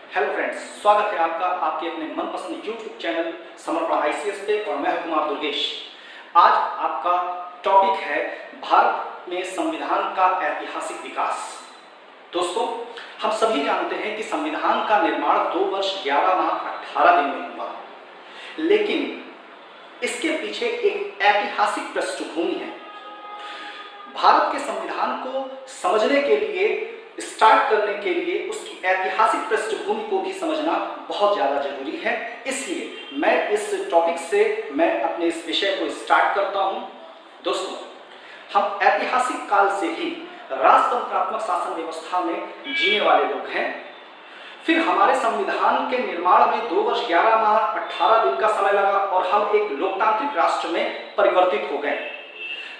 Hello friends, स्वागत है आपका आपके अपने मनपसंद यूट्यूब चैनल समर्पण आईसीएस पे और मैं हूं कुमार दुर्गेश। आज आपका टॉपिक है भारत में संविधान का ऐतिहासिक विकास। दोस्तों, हम सभी जानते हैं कि संविधान का निर्माण 2 वर्ष 11 माह 18 दिन में हुआ, लेकिन इसके पीछे एक ऐतिहासिक पृष्ठभूमि है। भारत के संविधान को समझने के लिए, स्टार्ट करने के लिए उसकी ऐतिहासिक पृष्ठभूमि को भी समझना बहुत ज़्यादा जरूरी है। इसलिए मैं इस टॉपिक से अपने इस विषय को स्टार्ट करता हूं। दोस्तों, हम ऐतिहासिक काल से ही राजतंत्रात्मक शासन व्यवस्था में जीने वाले लोग हैं। फिर हमारे संविधान के निर्माण में 2 वर्ष 11 माह 18 दिन का समय लगा और हम एक लोकतांत्रिक राष्ट्र में परिवर्तित हो गए।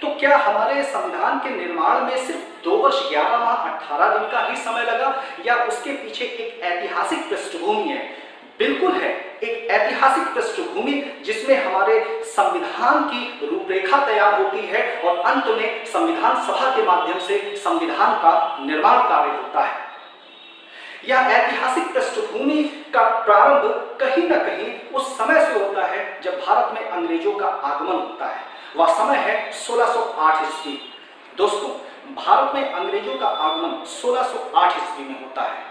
तो क्या हमारे संविधान के निर्माण में सिर्फ 2 वर्ष 11 माह 18 दिन का ही समय लगा या उसके पीछे एक ऐतिहासिक पृष्ठभूमि है? बिल्कुल है, एक ऐतिहासिक पृष्ठभूमि जिसमें हमारे संविधान की रूपरेखा तैयार होती है और अंत में संविधान सभा के माध्यम से संविधान का निर्माण कार्य होता है। यह ऐतिहासिक पृष्ठभूमि का प्रारंभ कहीं ना कहीं उस समय से होता है जब भारत में अंग्रेजों का आगमन होता है। वह समय है 1608 ईस्वी। दोस्तों, भारत में अंग्रेजों का आगमन 1608 ईस्वी में होता है।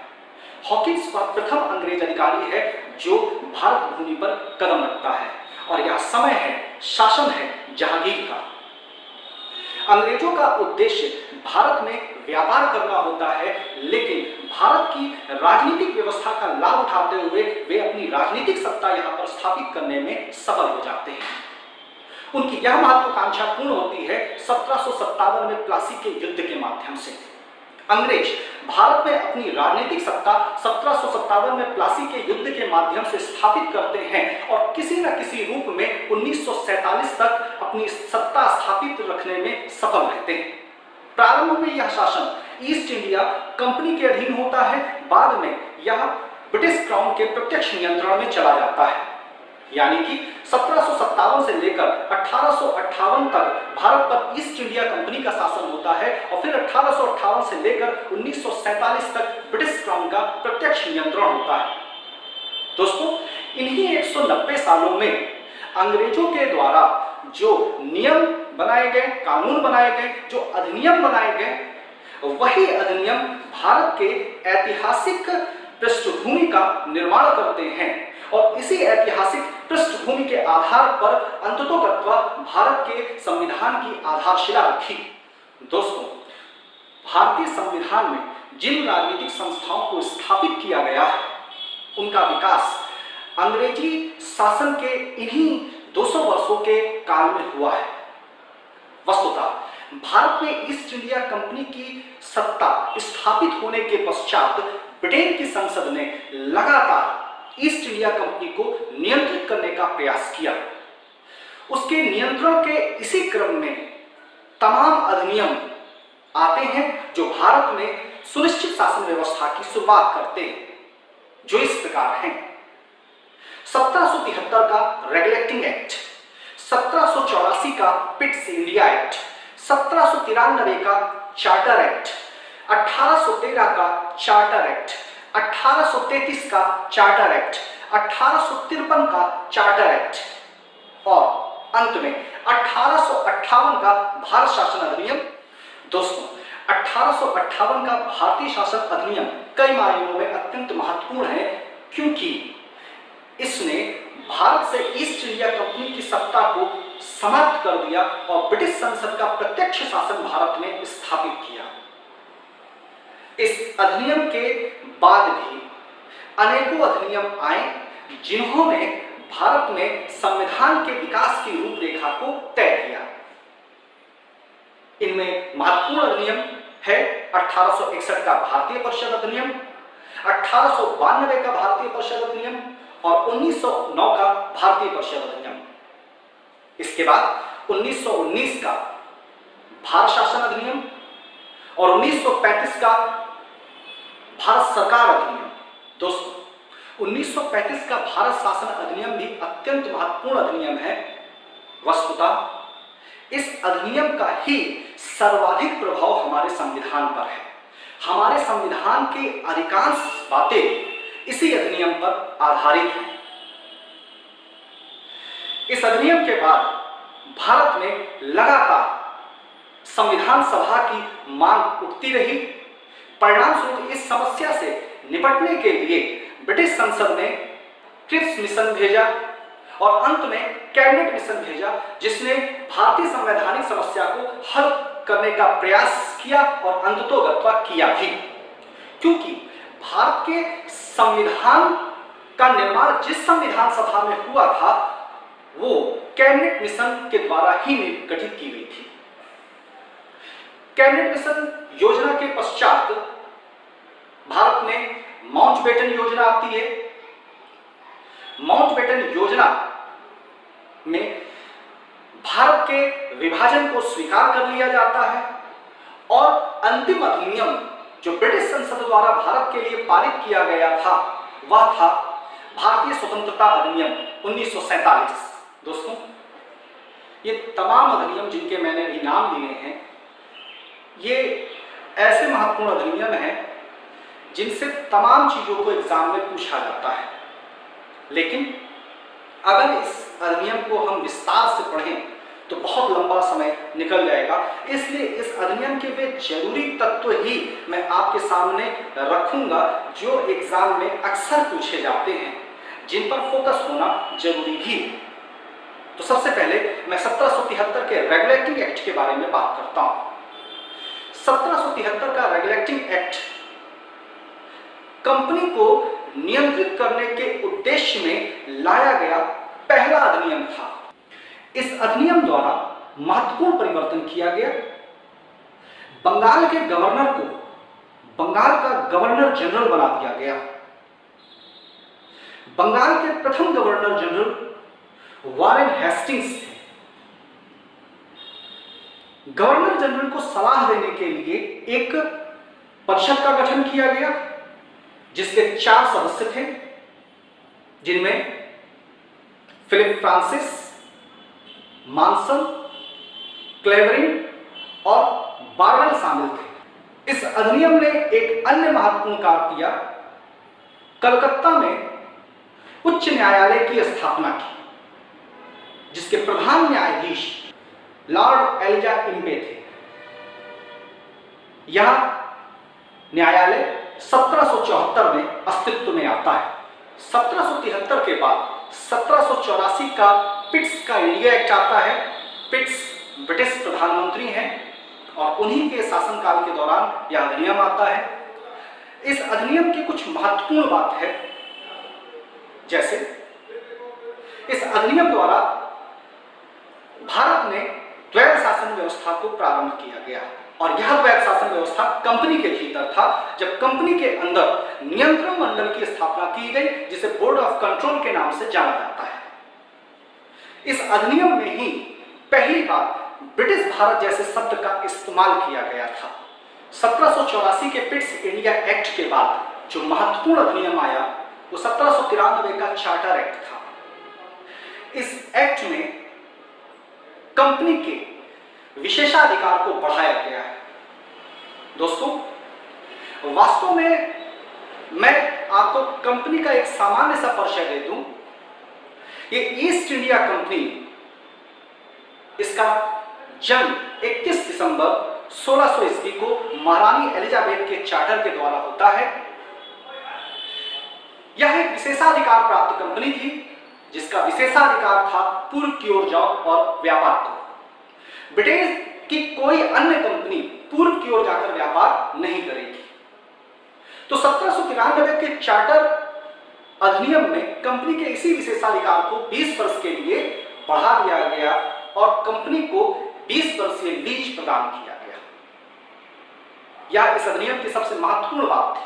हॉकिंस प्रथम अंग्रेज अधिकारी है जो भारत भूमि पर कदम रखता है और यह समय है, शासन है जहांगीर का। अंग्रेजों का उद्देश्य भारत में व्यापार करना होता है, लेकिन भारत की राजनीतिक व्यवस्था का लाभ उठाते हुए वे अपनी राजनीतिक सत्ता यहां पर स्थापित करने में सफल हो जाते हैं। उनकी यह महत्वाकांक्षा पूर्ण होती है 1757 में प्लासी के युद्ध के माध्यम से। अंग्रेज भारत में अपनी राजनीतिक सत्ता 1757 में प्लासी के युद्ध के माध्यम से स्थापित करते हैं और किसी न किसी रूप में 1947 तक अपनी सत्ता स्थापित रखने में सफल रहते हैं। प्रारंभ में यह शासन ईस्ट इंडिया कंपनी के अधीन होता है, बाद में यह ब्रिटिश क्राउन के प्रत्यक्ष नियंत्रण में चला जाता है। यानी कि 1757 से लेकर 1858 तक भारत पर ईस्ट इंडिया कंपनी का शासन होता है और फिर 1858 से लेकर 1947 तक ब्रिटिश क्राउन का प्रत्यक्ष नियंत्रण होता है। दोस्तों, इन्हीं 190 सालों में अंग्रेजों के द्वारा जो नियम बनाए गए, कानून बनाए गए, जो अधिनियम बनाए गए, वही अधिनियम भारत के ऐतिहासिक पृष्ठभूमि का निर्माण करते हैं और इसी ऐतिहासिक पृष्ठभूमि के आधार पर अंततोगत्वा भारत के संविधान की आधारशिला रखी। दोस्तों, भारतीय संविधान में जिन राजनीतिक संस्थाओं को स्थापित किया गया है, उनका विकास अंग्रेजी शासन के इन्हीं 200 वर्षों के काल में हुआ है। वस्तुतः भारत में ईस्ट इंडिया कंपनी की सत्ता स्थापित होने के पश्चात ब्रिटेन की संसद ने लगातार ईस्ट इंडिया कंपनी को नियंत्रित करने का प्रयास किया। उसके नियंत्रण के इसी क्रम में तमाम अधिनियम आते हैं जो भारत में सुनिश्चित शासन व्यवस्था की शुरुआत करते हैं, जो इस प्रकार हैं। 1773 का रेगुलेटिंग एक्ट, 1784 का पिट्स इंडिया एक्ट, 1793 का चार्टर एक्ट, 1813 का चार्टर एक्ट, 1833 का चार्टर एक्ट, 1853 का चार्टर एक्ट और अंत में 1858 का भारत शासन अधिनियम। दोस्तों, 1858 का भारतीय शासन अधिनियम कई मायनों में अत्यंत महत्वपूर्ण है, क्योंकि इसने भारत से ईस्ट इंडिया कंपनी की सत्ता को समाप्त कर दिया और ब्रिटिश संसद का प्रत्यक्ष शासन भारत में स्थापित किया। इस अधिनियम के बाद भी अनेकों अधिनियम आए जिन्होंने भारत में संविधान के विकास की रूपरेखा को तय किया। इनमें महत्वपूर्ण अधिनियम है 1861 का भारतीय परिषद अधिनियम, 1892 का भारतीय परिषद अधिनियम और 1909 का भारतीय परिषद अधिनियम। इसके बाद 1919 का भारत शासन अधिनियम और 1935 का भारत सरकार अधिनियम। दोस्तों, 1935 का भारत शासन अधिनियम भी अत्यंत महत्वपूर्ण अधिनियम है। वस्तुतः इस अधिनियम का ही सर्वाधिक प्रभाव हमारे संविधान पर है। हमारे संविधान की अधिकांश बातें इसी अधिनियम पर आधारित है। इस अधिनियम के बाद भारत में लगातार संविधान सभा की मांग उठती रही। परिणाम स्वरूप इस समस्या से निपटने के लिए ब्रिटिश संसद ने क्रिप्स मिशन भेजा और अंत में कैबिनेट मिशन भेजा, जिसने भारतीय संवैधानिक समस्या को हल करने का प्रयास किया और अंततोगत्वा किया भी, क्योंकि भारत के संविधान का निर्माण जिस संविधान सभा में हुआ था वो कैबिनेट मिशन के द्वारा ही गठित की गई थी। कैबिनेट मिशन योजना के पश्चात भारत में माउंटबेटन योजना आती है। माउंटबेटन योजना में भारत के विभाजन को स्वीकार कर लिया जाता है और अंतिम अधिनियम जो ब्रिटिश संसद द्वारा भारत के लिए पारित किया गया था वह था भारतीय स्वतंत्रता अधिनियम 1947। दोस्तों, ये तमाम अधिनियम जिनके मैंने अभी नाम लिए हैं, ये ऐसे महत्वपूर्ण अधिनियम हैं जिनसे तमाम चीजों को एग्जाम में पूछा जाता है। लेकिन अगर इस अधिनियम को हम विस्तार से पढ़ें तो बहुत लंबा समय निकल जाएगा, इसलिए इस अधिनियम के वे जरूरी तत्व ही मैं आपके सामने रखूंगा जो एग्जाम में अक्सर पूछे जाते हैं, जिन पर फोकस होना जरूरी भी। तो सबसे पहले मैं 1773 के रेगुलेटिंग एक्ट के बारे में बात करता हूं। 1773 का रेगुलेटिंग एक्ट कंपनी को नियंत्रित करने के उद्देश्य में लाया गया पहला अधिनियम था। इस अधिनियम द्वारा महत्वपूर्ण परिवर्तन किया गया। बंगाल के गवर्नर को बंगाल का गवर्नर जनरल बना दिया गया। बंगाल के प्रथम गवर्नर जनरल वारेन हेस्टिंग्स थे। गवर्नर जनरल को सलाह देने के लिए एक परिषद का गठन किया गया जिसके 4 सदस्य थे, जिनमें फिलिप फ्रांसिस, मानसन, क्लेवरिन और बार्वेल शामिल थे। इस अधिनियम ने एक अन्य महत्वपूर्ण कार्य किया। कलकत्ता में उच्च न्यायालय की स्थापना की, जिसके प्रधान न्यायाधीश लॉर्ड एलिजा इम्बे थे। यह न्यायालय 1774 में अस्तित्व में आता है। 1773 के बाद 1784 का पिट्स का इंडिया एक्ट आता है। पिट्स ब्रिटिश प्रधानमंत्री हैं और उन्हीं के शासनकाल के दौरान यह अधिनियम आता है। इस अधिनियम की कुछ महत्वपूर्ण बात है, जैसे इस अधिनियम द्वारा भारत में द्वैध शासन व्यवस्था को प्रारंभ किया गया और यह द्वैध शासन व्यवस्था कंपनी के भीतर था, जब कंपनी के अंदर नियंत्रण मंडल की स्थापना की गई, जिसे बोर्ड ऑफ कंट्रोल के नाम से जाना जाता है। इस अधिनियम में ही पहली बार ब्रिटिश भारत जैसे शब्द का इस्तेमाल किया गया था। 1784 के पिट्स इंडिया एक्ट के बाद जो महत्वपूर्ण अधिनियम आया वो 1793 का चार्टर एक्ट था। इस एक्ट में कंपनी के विशेषाधिकार को बढ़ाया गया है। दोस्तों, वास्तव में मैं आपको कंपनी का एक सामान्य सा परिचय दे दूं। ये ईस्ट इंडिया कंपनी, इसका जन्म 31 दिसंबर 1600 ईस्वी को महारानी एलिजाबेथ के चार्टर के द्वारा होता है। यह एक विशेषाधिकार प्राप्त कंपनी थी जिसका विशेषाधिकार था पूर्व की ओर जाओ और व्यापार करो। ब्रिटेन की कोई अन्य कंपनी पूर्व की ओर जाकर व्यापार नहीं करेगी। तो 1793 के चार्टर अधिनियम में कंपनी के इसी विशेषाधिकार को 20 वर्ष के लिए बढ़ा दिया गया और कंपनी को 20 वर्षीय लीज प्रदान किया गया। यह इस अधिनियम की सबसे महत्वपूर्ण बात थी।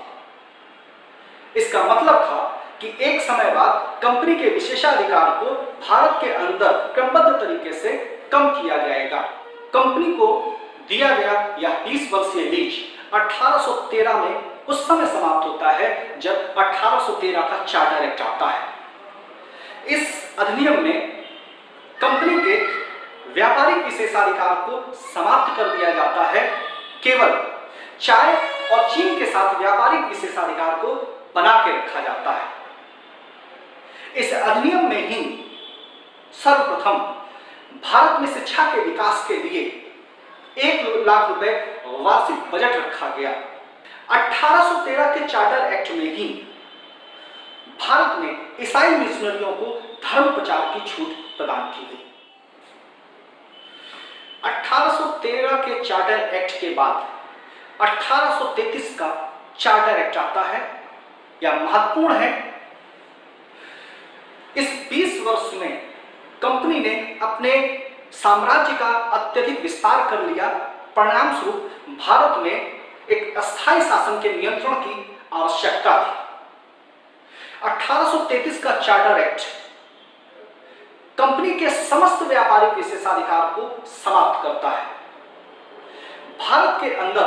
इसका मतलब था कि एक समय बाद कंपनी के विशेषाधिकार को भारत के अंदर क्रमबद्ध तरीके से कम किया जाएगा। कंपनी को दिया गया यह 20 वर्षीय लीज 1813 में उस समय समाप्त होता है जब 1813 का चार्टर एक्ट आता है। इस अधिनियम में कंपनी के व्यापारिक विशेषाधिकार को समाप्त कर दिया जाता है। केवल चाय और चीन के साथ व्यापारिक विशेषाधिकार को बना के रखा जाता है। इस अधिनियम में ही सर्वप्रथम भारत में शिक्षा के विकास के लिए 1 लाख रुपए वार्षिक बजट रखा गया। 1813 के चार्टर एक्ट में ही भारत में ईसाई मिशनरियों को धर्म प्रचार की छूट प्रदान की गई। 1813 के चार्टर एक्ट के बाद 1833 का चार्टर एक्ट आता है, यह महत्वपूर्ण है। इस 20 वर्ष में कंपनी ने अपने साम्राज्य का अत्यधिक विस्तार कर लिया। परिणाम स्वरूप भारत में एक अस्थायी शासन के नियंत्रण की आवश्यकता थी। 1833 का चार्टर एक्ट कंपनी के समस्त व्यापारिक विशेषाधिकार को समाप्त करता है। भारत के अंदर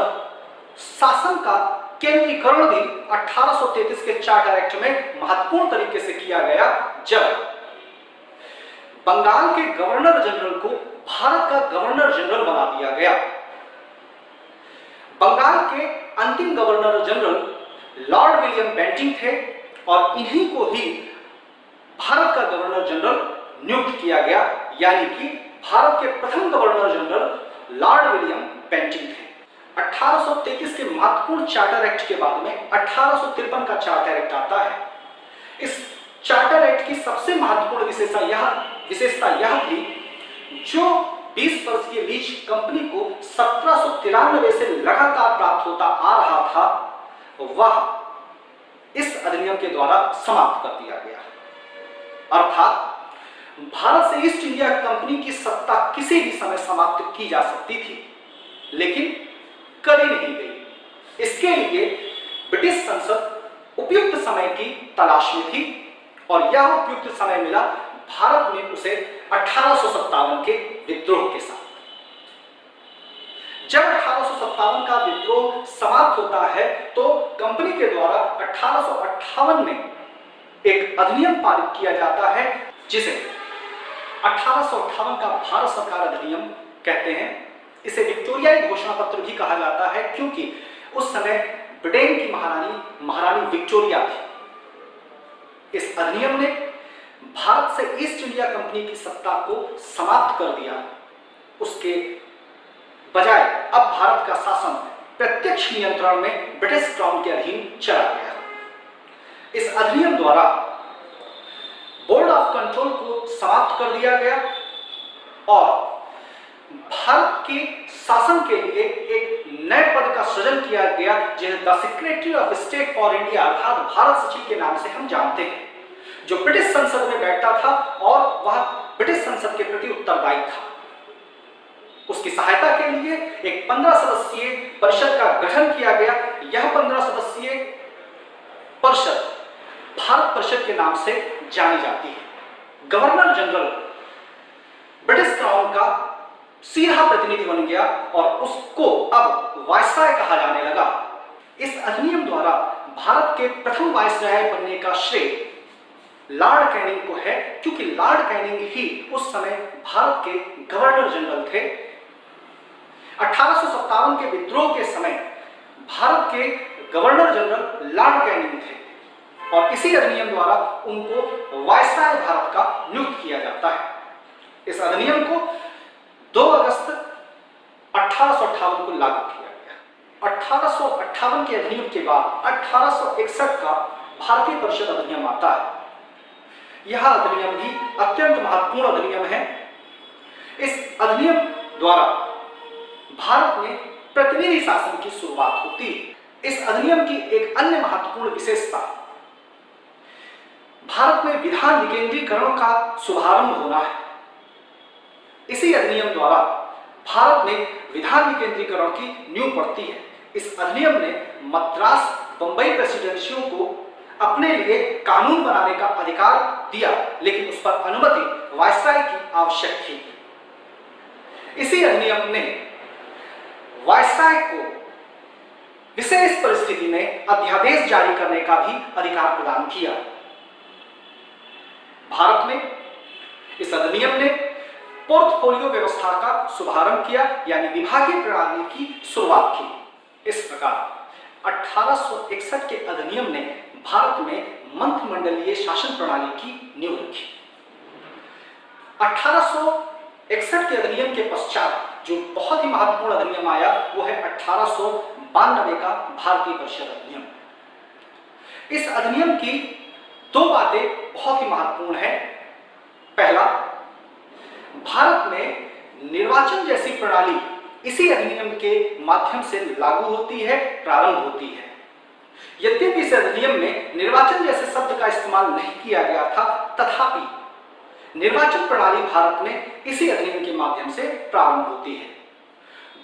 शासन का केंद्रीकरण भी 1833 के चार्टर एक्ट में महत्वपूर्ण तरीके से किया गया, जब बंगाल के गवर्नर जनरल को भारत का गवर्नर जनरल बना दिया गया। बंगाल के अंतिम governor general Lord William Bentinck थे और इन्हीं को ही भारत का गवर्नर जनरल नियुक्त किया गया, यानी कि भारत के प्रथम governor general Lord William Bentinck थे। 1833 के महत्वपूर्ण चार्टर एक्ट के बाद में 1853 का चार्टर एक्ट आता है। इस चार्टर एक्ट की सबसे महत्वपूर्ण विशेषता यह थी, जो 20 वर्ष की लीज कंपनी को 1793 से लगातार प्राप्त होता आ रहा था, वह इस अधिनियम के द्वारा समाप्त कर दिया गया। अर्थात भारत से ईस्ट इंडिया कंपनी की सत्ता किसी भी समय समाप्त की जा सकती थी, लेकिन करी नहीं गई। इसके लिए ब्रिटिश संसद उपयुक्त समय की तलाश में थी और यह उपयुक्त समय मिला भारत में उसे 1857 के विद्रोह के साथ। जब 1857 का विद्रोह समाप्त होता है तो कंपनी के द्वारा 1858 में एक अधिनियम पारित किया जाता है, जिसे 1858 का भारत सरकार अधिनियम कहते हैं। इसे विक्टोरियाई घोषणा पत्र भी कहा जाता है, क्योंकि उस समय ब्रिटेन की महारानी विक्टोरिया थी। इस अधिनियम ने भारत से ईस्ट इंडिया कंपनी की सत्ता को समाप्त कर दिया। उसके बजाय अब भारत का शासन प्रत्यक्ष नियंत्रण में ब्रिटिश क्राउन के अधीन चला गया। इस अधिनियम द्वारा बोर्ड ऑफ कंट्रोल को समाप्त कर दिया गया और भारत के शासन के लिए एक नए पद का सृजन किया गया, जिसे the secretary of state for India अर्थात भारत सचिव के नाम से हम जानते हैं, जो ब्रिटिश संसद में बैठता था और वह ब्रिटिश संसद के प्रति उत्तरदायी था। उसकी सहायता के लिए एक 15 सदस्यीय परिषद का गठन किया गया। यह 15 सदस्यीय परिषद भारत परिषद के नाम से जानी जाती है। गवर्नर जनरल ब्रिटिश क्राउन का सीधा प्रतिनिधि बन गया और उसको अब वायसराय कहा जाने लगा। इस अधिनियम द्वारा भारत के प्रथम वायसराय बनने का श्रेय लॉर्ड कैनिंग को है, क्योंकि लॉर्ड कैनिंग ही उस समय भारत के गवर्नर जनरल थे। 1857 के विद्रोह के समय भारत के गवर्नर जनरल लॉर्ड कैनिंग थे और इसी अधिनियम द्वारा उनको वायसराय भारत का नियुक्त किया जाता है। इस अधिनियम को 2 अगस्त 1858 को लागू किया गया। 1858 के अधिनियम के बाद 1861 का भारतीय परिषद अधिनियम आता है। यह अधिनियम भी अत्यंत महत्वपूर्ण अधिनियम है। इस अधिनियम द्वारा भारत में प्रतिनिधि शासन की शुरुआत होती है। इस अधिनियम की एक अन्य महत्वपूर्ण विशेषता भारत में विधान विकेंद्रीकरण का शुभारंभ होना है। इसी अधिनियम द्वारा भारत में विधान विकेंद्रीकरण की नींव पड़ती है। इस अधिनियम ने मद्रास बंबई प्रेसिडेंसियों को अपने लिए कानून बनाने का अधिकार दिया, लेकिन उस पर अनुमति वायसराय की आवश्यक थी। इसी अधिनियम ने वायसराय को विशेष परिस्थिति में अध्यादेश जारी करने का भी अधिकार प्रदान किया। भारत में इस अधिनियम ने पोर्टफोलियो व्यवस्था का शुभारंभ किया, यानी विभागीय प्रणाली की शुरुआत की। इस प्रकार 1861 के अधिनियम ने भारत में मंत्रिमंडलीय शासन प्रणाली की नींव रखी। 1861 के अधिनियम के पश्चात जो बहुत ही महत्वपूर्ण अधिनियम आया वो है 1892 का भारतीय परिषद अधिनियम। इस अधिनियम की दो बातें बहुत ही महत्वपूर्ण है। पहला, भारत में निर्वाचन जैसी प्रणाली इसी अधिनियम के माध्यम से लागू होती है, प्रारंभ होती है। यद्यपि इस अधिनियम में निर्वाचन जैसे शब्द का इस्तेमाल नहीं किया गया था, तथापि निर्वाचन प्रणाली भारत में इसी अधिनियम के माध्यम से प्रारंभ होती है।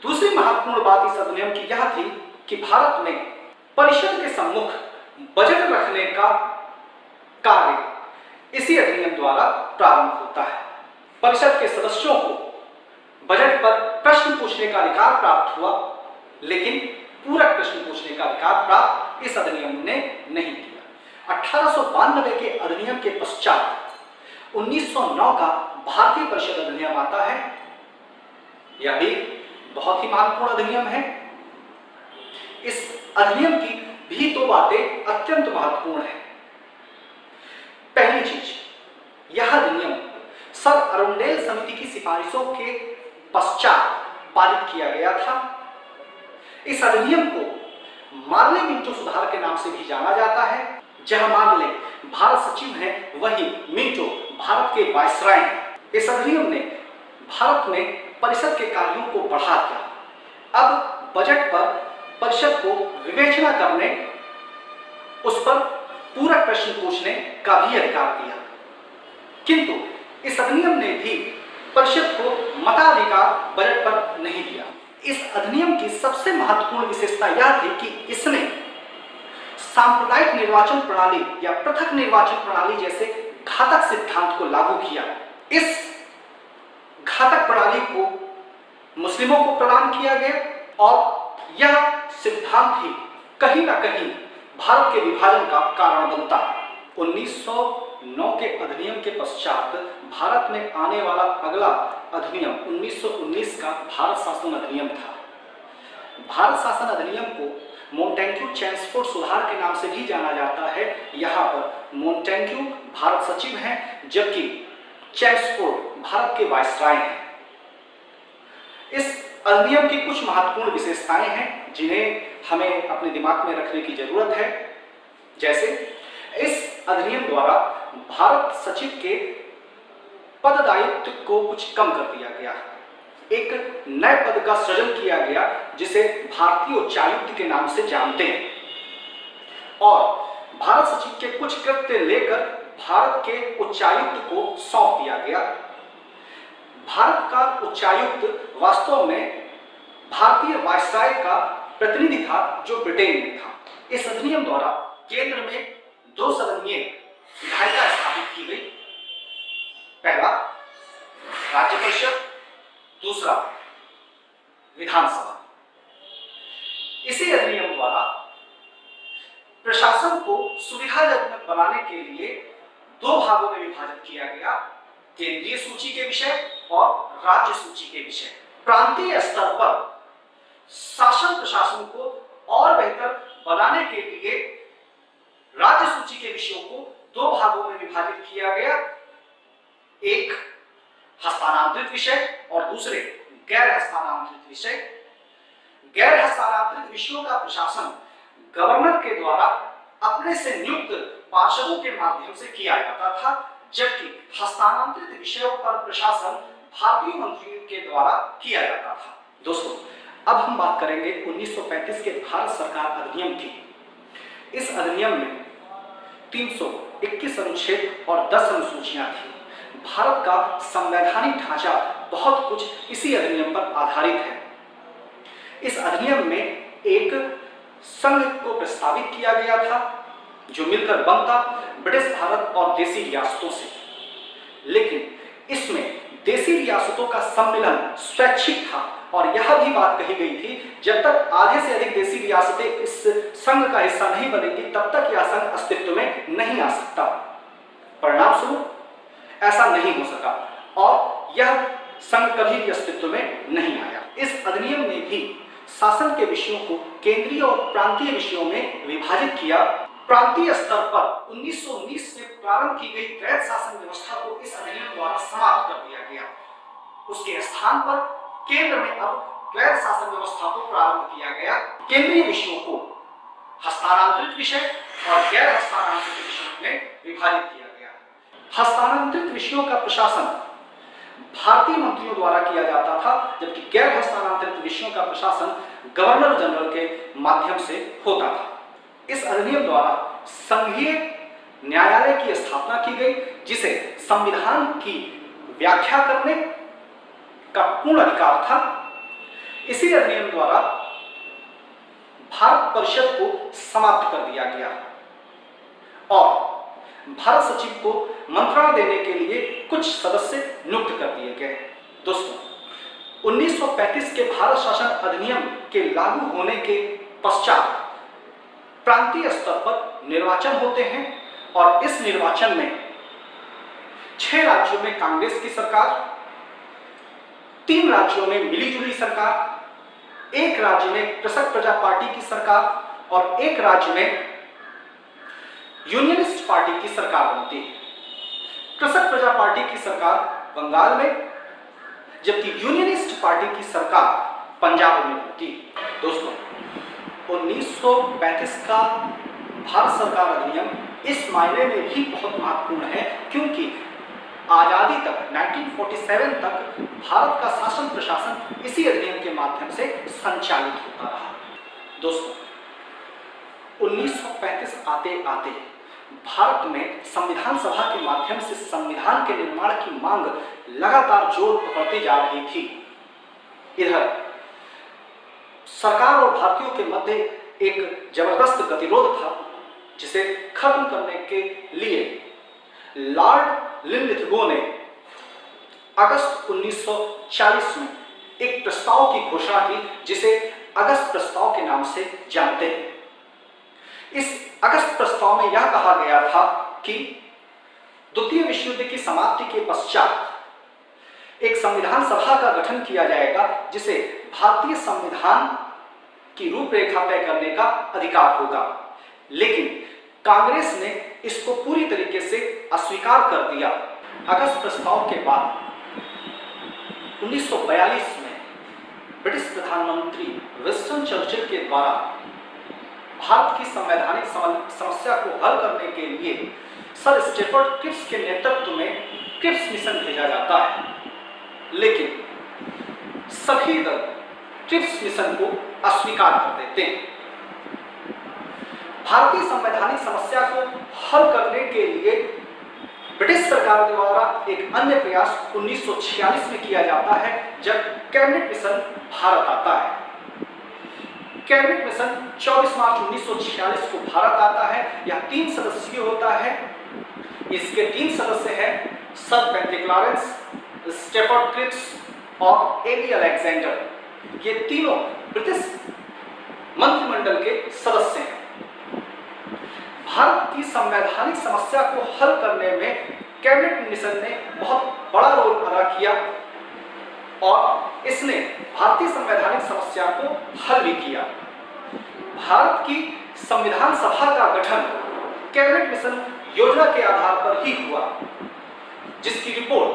दूसरी महत्वपूर्ण बात इस अधिनियम की यह थी कि भारत में परिषद के सम्मुख बजट रखने का कार्य इसी अधिनियम द्वारा प्रारंभ होता है। परिषद के सदस्यों को बजट पर प्रश्न पूछने का अधिकार प्राप्त हुआ, लेकिन पूरक प्रश्न पूछने का अधिकार प्राप्त इस अधिनियम ने नहीं किया। 1892 के अधिनियम के पश्चात 1909 का भारतीय परिषद अधिनियम आता है। यह भी बहुत ही महत्वपूर्ण अधिनियम है। इस अधिनियम की भी दो बातें अत्यंत महत्वपूर्ण हैं। पहली चीज, यह अधिनियम सर अरुंडेल समिति की सिफारिशों के पश्चात पारित किया गया था। इस अधिनियम को मार्ले मिंटो सुधार के नाम से भी जाना जाता है। जहां मार्ले भारत सचिव हैं, वही मिंटो भारत के वायसराय हैं। इस अधिनियम ने भारत में परिषद के कार्यों को बढ़ा दिया। अब बजट पर परिषद को विवेचना करने, उस पर पूरक प्रश्न पूछने का भी अधिकार दिया। किंतु इस अधिनियम ने भी परिषद को मताधिकार बजट पर नहीं दिया। इस अधिनियम की सबसे महत्वपूर्ण विशेषता यह थी कि इसने सांप्रदायिक निर्वाचन प्रणाली या पृथक निर्वाचन प्रणाली जैसे घातक सिद्धांत को लागू किया। इस घातक प्रणाली को मुस्लिमों को प्रदान किया गया और यह सिद्धांत ही कहीं ना कहीं भारत के विभाजन का कारण बनता है। 1909 के अधिनियम के पश्चात भारत में आने वाला अगला अधिनियम 1919 का भारत शासन अधिनियम था। भारत शासन अधिनियम को मोंटेग्यू-चेम्सफोर्ड सुधार के नाम से भी जाना जाता है। यहाँ पर मोंटेग्यू भारत सचिव हैं, जबकि चेम्सफोर्ड भारत के वायसराय हैं। इस अधिनियम की कुछ महत्वपूर्ण विशेषताएं हैं जिन्हें हमें अपने दिमाग में रखने की जरूरत है। जैसे इस अधिनियम द्वारा भारत सचिव के पद दायित्व को कुछ कम कर दिया गया। एक नए पद का सृजन किया गया जिसे भारतीय उच्चायुक्त के नाम से जानते हैं, और भारत सचिव के कुछ कृत्य लेकर भारत के उच्चायुक्त को सौंप दिया गया। भारत का उच्चायुक्त वास्तव में भारतीय वायसराय का प्रतिनिधि था जो ब्रिटेन में था। इस अधिनियम द्वारा केंद्र में दो सदनीय विधायिका स्थापित की गई। पहला राज्य परिषद, दूसरा विधानसभा। इसी अधिनियम द्वारा प्रशासन को सुविधाजनक बनाने के लिए दो भागों में विभाजित किया गया, केंद्रीय सूची के विषय और राज्य सूची के विषय। प्रांतीय स्तर पर शासन प्रशासन को और बेहतर बनाने के लिए राज्य सूची के विषयों को दो भागों में विभाजित किया गया, एक हस्तांतरित विषय और दूसरे गैर हस्तांतरित विषय। गैर हस्तांतरित विषयों का प्रशासन गवर्नर के द्वारा अपने से नियुक्त पार्षदों के माध्यम से किया जाता था, जबकि हस्तांतरित विषयों पर प्रशासन भारतीय मंत्रियों के द्वारा किया जाता था। दोस्तों, अब हम बात करेंगे 1935 के भारत सरकार अधिनियम की। इस अधिनियम में 321 अनुच्छेद और 10 अनुसूचियां थी। भारत का संवैधानिक ढांचा बहुत कुछ इसी अधिनियम पर आधारित है। इस अधिनियम में एक संघ को प्रस्तावित किया गया था जो मिलकर बनता ब्रिटिश भारत और देसी रियासतों से, लेकिन इसमें देसी रियासतों का सम्मिलन स्वैच्छिक था और यह भी बात कही गई थी जब तक आधे से अधिक देसी रियासतें इस संघ का हिस्सा नहीं बनेंगी तब तक यह संघ अस्तित्व में नहीं आ सकता। परिणाम स्वरूप ऐसा नहीं हो सका और यह संघ कभी भी अस्तित्व में नहीं आया। इस अधिनियम ने भी शासन के विषयों को केंद्रीय और प्रांतीय विषयों में विभाजित किया। प्रांतीय स्तर पर 1919 में प्रारंभ की गई वैध शासन व्यवस्था को इस अधिनियम द्वारा समाप्त कर दिया गया। उसके स्थान पर केंद्र में अब वैध शासन व्यवस्था को प्रारंभ किया गया। केंद्रीय विषयों को हस्तांतरित विषय और गैर हस्तांतरित विषयों में विभाजित किया गया। हस्तांतरित विषयों का प्रशासन भारतीय मंत्रियों द्वारा किया जाता था, जबकि गैर हस्तांतरित विषयों का प्रशासन गवर्नर जनरल के माध्यम से होता था। इस अधिनियम द्वारा संघीय न्यायालय की स्थापना की गई, जिसे संविधान की व्याख्या करने का पूर्ण अधिकार था। इसी अधिनियम द्वारा भारत परिषद को समाप्त कर दिया गया और भारत सचिव को मंत्रणा देने के लिए कुछ सदस्य नियुक्त कर दिए गए। दोस्तों, 1935 के भारत शासन अधिनियम के लागू होने के पश्चात प्रांतीय स्तर पर निर्वाचन होते हैं और इस निर्वाचन में 6 राज्यों में कांग्रेस की सरकार, 3 राज्यों में मिलीजुली सरकार, 1 राज्य में कृषक प्रजा पार्टी की सरकार और 1 राज्य में यूनियनिस्ट पार्टी की सरकार बनती है। कृषक प्रजा पार्टी की सरकार बंगाल में, जबकि यूनियनिस्ट पार्टी की सरकार पंजाब में बनती है। दोस्तों, 1935 का भारत सरकार अधिनियम इस मायने में भी बहुत महत्वपूर्ण है क्योंकि आजादी तक 1947 तक भारत का शासन प्रशासन इसी अधिनियम के माध्यम से संचालित होता रहा। दोस्तों, 1935 आते आते भारत में संविधान सभा के माध्यम से संविधान के निर्माण की मांग लगातार जोर पकड़ती जा रही थी। इधर सरकार और भारतीयों के मध्य एक जबरदस्त गतिरोध था, जिसे खत्म करने के लिए लॉर्ड लिनलिथगो ने अगस्त 1940 में एक प्रस्ताव की घोषणा की, जिसे अगस्त प्रस्ताव के नाम से जानते हैं। इस अगस्त प्रस्ताव में यह कहा गया था कि द्वितीय विश्व युद्ध की समाप्ति के पश्चात एक संविधान सभा का गठन किया जाएगा, जिसे भारतीय संविधान की रूपरेखा तय करने का अधिकार होगा। लेकिन कांग्रेस ने इसको पूरी तरीके से अस्वीकार कर दिया। अगस्त प्रस्ताव के बाद 1942 में ब्रिटिश प्रधानमंत्री विंस्टन चर्चिल के द्वारा भारत की संवैधानिक समस्या को हल करने के लिए सर स्टेफर्ड क्रिप्स के नेतृत्व में क्रिप्स मिशन भेजा जाता है, लेकिन सभी दल क्रिप्स मिशन को अस्वीकार कर देते हैं। भारतीय संवैधानिक समस्या को हल करने के लिए ब्रिटिश सरकार द्वारा एक अन्य प्रयास 1946 में किया जाता है, जब कैबिनेट मिशन भारत आता है। कैबिनेट मिशन 24 मार्च 1946 को भारत आता है। यह 3 सदस्यीय होता है। इसके 3 सदस्य हैं sir Bentick Lawrence, Stafford Cripps और एली अलेक्जेंडर। ये तीनों ब्रिटिश मंत्रिमंडल के सदस्य हैं। भारत की संवैधानिक समस्या को हल करने में कैबिनेट मिशन ने बहुत बड़ा रोल अदा किया और इसने भारतीय संवैधानिक समस्या को हल भी किया। भारत की संविधान सभा का गठन कैबिनेट मिशन योजना के आधार पर ही हुआ, जिसकी रिपोर्ट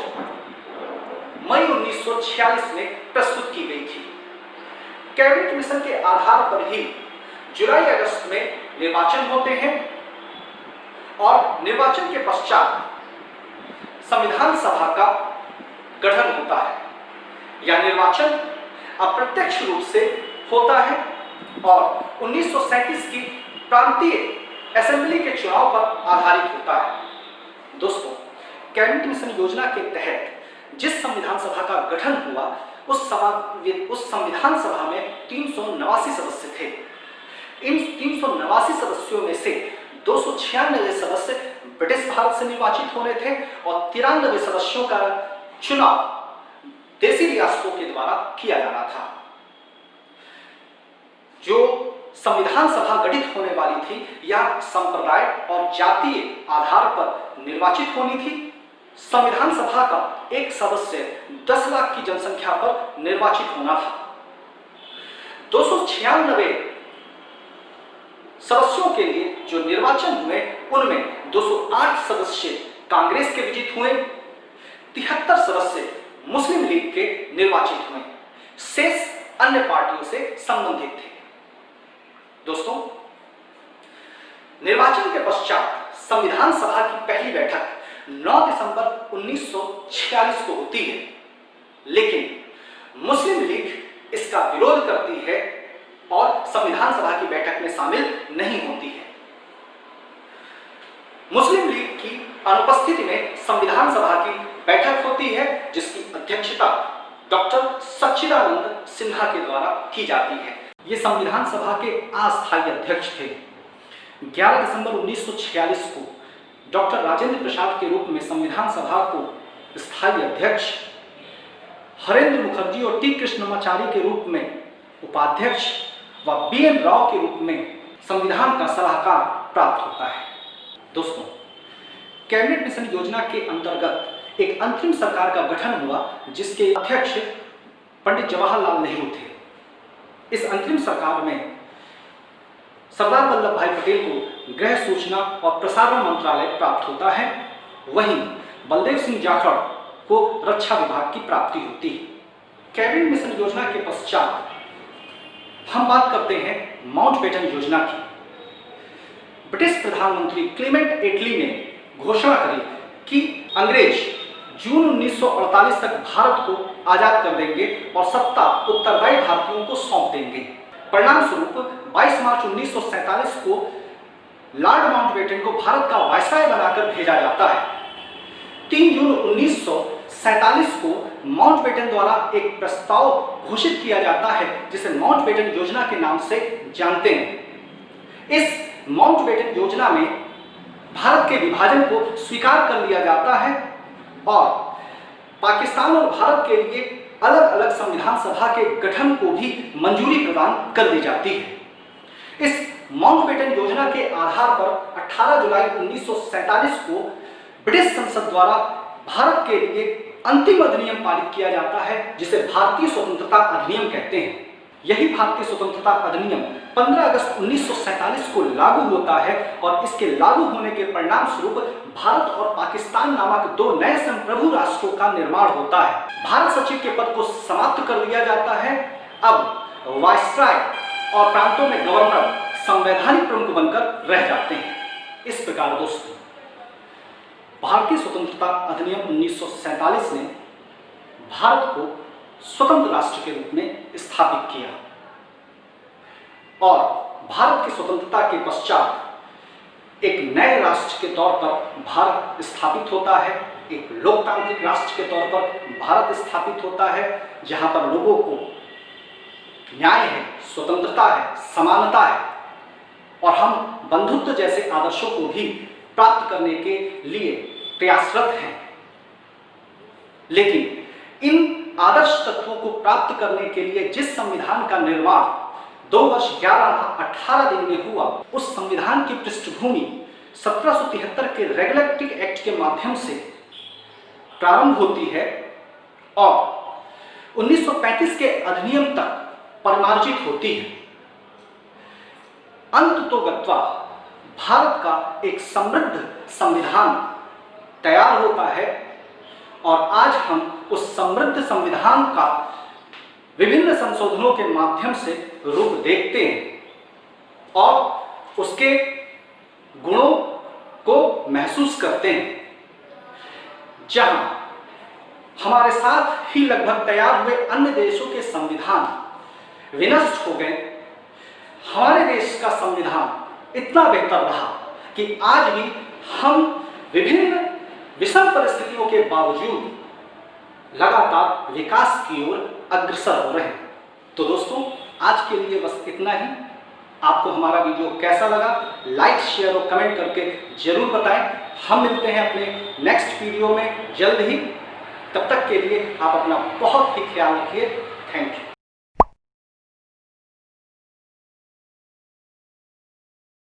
मई 1946 में प्रस्तुत की गई थी। कैबिनेट मिशन के आधार पर ही जुलाई अगस्त में निर्वाचन होते हैं और निर्वाचन के पश्चात संविधान सभा का गठन होता है। यह निर्वाचन अप्रत्यक्ष रूप से होता है और 1937 की प्रांतीय असेंबली के चुनाव पर आधारित होता है। दोस्तों, कैबिनेट मिशन योजना के तहत जिस संविधान सभा का गठन हुआ, उस संविधान सभा में 389 सदस्य थे। इन 389 सदस्यों में से 296 सदस्य ब्रिटिश भारत से निर्वाचित होने थे और 93 सदस्यों का चुनाव देसी रियासतों के द्वारा किया जाना था। जो संविधान सभा गठित होने वाली थी, यह संप्रदाय और जातीय आधार पर निर्वाचित होनी थी। संविधान सभा का एक सदस्य 10 लाख की जनसंख्या पर निर्वाचित होना था। 296 सदस्यों के लिए जो निर्वाचन हुए उनमें 208 सदस्य कांग्रेस के विजित हुए, 73 सदस्य मुस्लिम लीग के निर्वाचित हुए, शेष अन्य पार्टियों से संबंधित थे। दोस्तों, निर्वाचन के पश्चात संविधान सभा की पहली बैठक 9 दिसंबर 1946 को होती है, लेकिन मुस्लिम लीग इसका विरोध करती है और संविधान सभा की बैठक में शामिल नहीं होती है। मुस्लिम लीग की अनुपस्थिति में संविधान सभा की बैठक होती है, जिसकी अध्यक्षता डॉक्टर सच्चिदानंद सिन्हा के द्वारा की जाती है। ये संविधान सभा के अस्थायी अध्यक्ष थे। 11 दिसंबर 1946 को डॉक्टर राजेंद्र प्रसाद के रूप में संविधान सभा को स्थायी अध्यक्ष, हरेंद्र मुखर्जी और टी कृष्णमाचारी के रूप में उपाध्यक्ष व BN राव के रूप में संविधान का सलाहकार प्राप्त होता है। दोस्तों, कैबिनेट मिशन योजना के अंतर्गत एक अंतरिम सरकार का गठन हुआ, जिसके अध्यक्ष पंडित जवाहरलाल नेहरू थे। इस अंतरिम सरकार में सरदार वल्लभ भाई पटेल को गृह, सूचना और प्रसारण मंत्रालय प्राप्त होता है। वहीं बलदेव सिंह जाखड़ को रक्षा विभाग की प्राप्ति होती है। कैबिनेट मिशन योजना के पश्चात हम बात करते हैं माउंटबेटन योजना की। ब्रिटिश प्रधानमंत्री क्लेमेंट एटली ने घोषणा करी कि अंग्रेज जून 1948 तक भारत को आजाद कर देंगे और सत्ता उत्तरदायी भारतीयों को सौंप देंगे। परिणाम स्वरूप 22 मार्च 1947 को लॉर्ड माउंटबेटन को भारत का वायसराय बनाकर भेजा जाता है। 3 जून 1947 को माउंटबेटन द्वारा एक प्रस्ताव घोषित किया जाता है, जिसे माउंटबेटन योजना के नाम से जानते हैं। इस माउंटबेटन योजना में भारत के विभाजन को स्वीकार कर लिया जाता है और पाकिस्तान और भारत के लिए अलग अलग संविधान सभा के गठन को भी मंजूरी प्रदान कर दी जाती है। इस माउंटबेटन योजना के आधार पर 18 जुलाई 1947 को ब्रिटिश संसद द्वारा भारत के लिए अंतिम अधिनियम पारित किया जाता है, जिसे भारतीय स्वतंत्रता अधिनियम कहते हैं। यही भारतीय स्वतंत्रता अधिनियम 15 अगस्त 1947 को लागू होता है और इसके लागू होने के परिणाम स्वरूप भारत और पाकिस्तान नामक 2 नए संप्रभु राष्ट्रों का निर्माण होता है। भारत सचिव के पद को समाप्त कर दिया जाता है। अब वायसराय और प्रांतों में गवर्नर संवैधानिक प्रमुख बनकर रह जाते हैं। इस प्रकार दोस्तों, भारतीय स्वतंत्रता अधिनियम 1947 ने भारत को स्वतंत्र राष्ट्र के रूप में स्थापित किया और भारत की स्वतंत्रता के पश्चात एक नए राष्ट्र के तौर पर भारत स्थापित होता है। एक लोकतांत्रिक राष्ट्र के तौर पर भारत स्थापित होता है, जहां पर लोगों को न्याय है, स्वतंत्रता है, समानता है और हम बंधुत्व जैसे आदर्शों को भी प्राप्त करने के लिए प्रयासरत हैं। लेकिन इन आदर्श तत्वों को प्राप्त करने के लिए जिस संविधान का निर्माण 2 वर्ष 11 माह 18 दिन में हुआ, उस संविधान की पृष्ठभूमि 1773 के रेगुलेटरी एक्ट के माध्यम से प्रारंभ होती है और 1935 के अधिनियम तक परिमार्जित होती है। अंततोगत्वा भारत का एक समृद्ध संविधान तैयार होता है और आज हम उस समृद्ध संविधान का विभिन्न संशोधनों के माध्यम से रूप देखते हैं और उसके गुणों को महसूस करते हैं। जहां हमारे साथ ही लगभग तैयार हुए अन्य देशों के संविधान विनष्ट हो गए, हमारे देश का संविधान इतना बेहतर रहा कि आज भी हम विभिन्न विषम परिस्थितियों के बावजूद लगातार विकास की ओर अग्रसर हो रहे हैं। तो दोस्तों, आज के लिए बस इतना ही। आपको हमारा वीडियो कैसा लगा, लाइक, शेयर और कमेंट करके जरूर बताएं। हम मिलते हैं अपने नेक्स्ट वीडियो में जल्द ही। तब तक के लिए आप अपना बहुत ही ख्याल रखिए। Thank you.